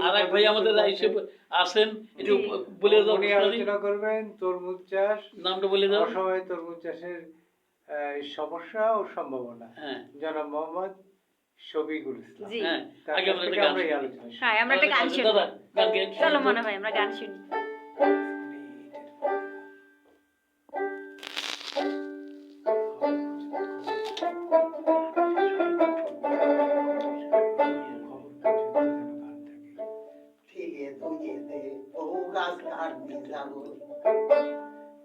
আরেক ভাই আমাদের এসে আসেন, একটু বলে দাও, উনি আলোচনা করবেন তরমুজ চাষ, নামটা বলে দাও। অসময়ে তরমুজ চাষের সমস্যা ও সম্ভাবনা। জনাব মোহাম্মদ শফিকুল ইসলাম। হ্যাঁ, আগে আমরা একটা গান শুনি। হ্যাঁ, আমরা একটা গান শুনি। দাদা গান গেয়ে চলো মনে ভাই আমরা গান শুনি।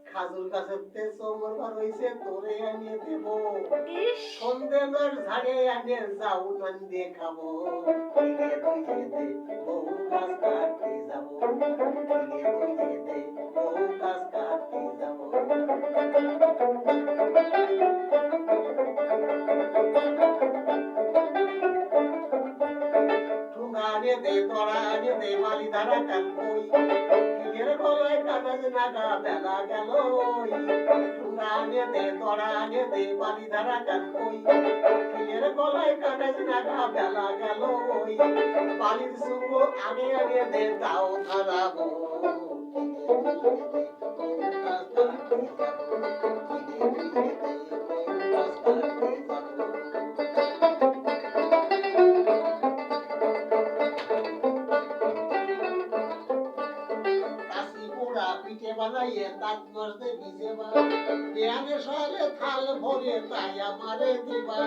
খাজুর গাছেতে চোমর ঘর হইছে তোরে আনিয়ে দেব, সন্ধে মার ঝাড়ে আনিয়ে যাও নান দিয়ে খাবো। ফিরে তুই যেতে বহু গাছ কাটতে যাবো, ফিরে তুই যেতে বহু গাছ কাটতে যাবো। ঠুঙ্গানে দে তোরানে দে মালি ধারা কান কই, ফিরের গলায় কাগজ নাগা বেলা গেল। ঠুঙ্গানে দে তোরানে দে মালি ধারা কান কই, ফিরের গলায় কাগজ নাগা বেলা গেল। বালির সুঙ্গ আগে আগে দে তাও ধরাবো। বানাইয়ে দাঁত নড়তে ভিজেবা, বিয়ানে সলে থাল ভরে তাই আমারে দিবা।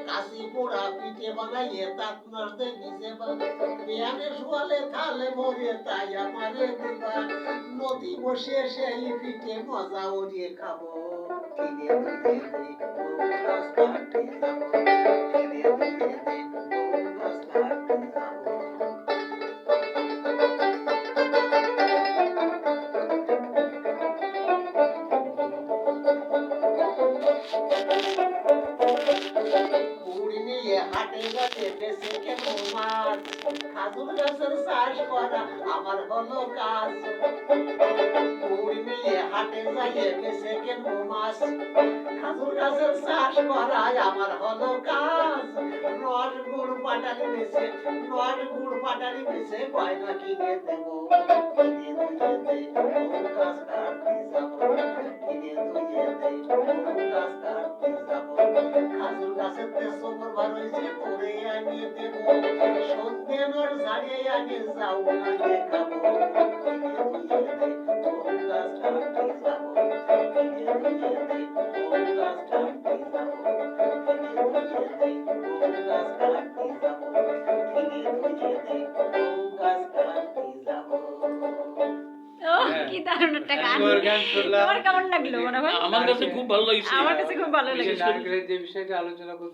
কাশি পোড়া পিঠে বানাইয়ে দাঁত নড়তে ভিজেবা, বিয়ানে সলে থাল ভরে তাই আমারে দিবা। নদী বসে সেই পিঠে মজা ওরিয়ে খাবো। ফিরে ফিরে বহু গাছ কাটতে যাবো, ফিরে ফিরে বহু গাছ কাটতে যাবো। খাজুর গাছের চাষ করা আমার হলো কাজ, কুড়ি নিয়ে হাটে যাইয়ে বেছে কেন মাছ। খাজুর গাছের চাষ করা আমার হলো কাজ, রস গুড় পাটালি বেছে, রস গুড় পাটালি বেছে গয়না কিনে দেবো। কিনে দুইয়ে বহু গাছ কাটতে যাবো, কিনে দুইয়ে বহু গাছ কাটতে যাবো। খাজুর গাছের তেসবর বার হয়েছে তোরে আনিয়ে দেবো, সন্ধে নর ঝাড়িয়ে আনিয়ে যাও না দেখাবো। কিনে দুইয়ে বহু গাছ কাটতে যাবো, কিনে দুইয়ে বহু গাছ কাটতে যাবো, কিনে দুইয়ে বহু গাছ কাটতে যাবো, কিনে দুইয়ে বহু গাছ কাটতে যাবো। কি দারুণ একটা গান। তোমার কেমন লাগলো মনে ভাই? আমার কাছে খুব ভালো লাগছে। আমার কাছে খুব ভালো লেগেছে। যে বিষয়টা আলোচনা করতে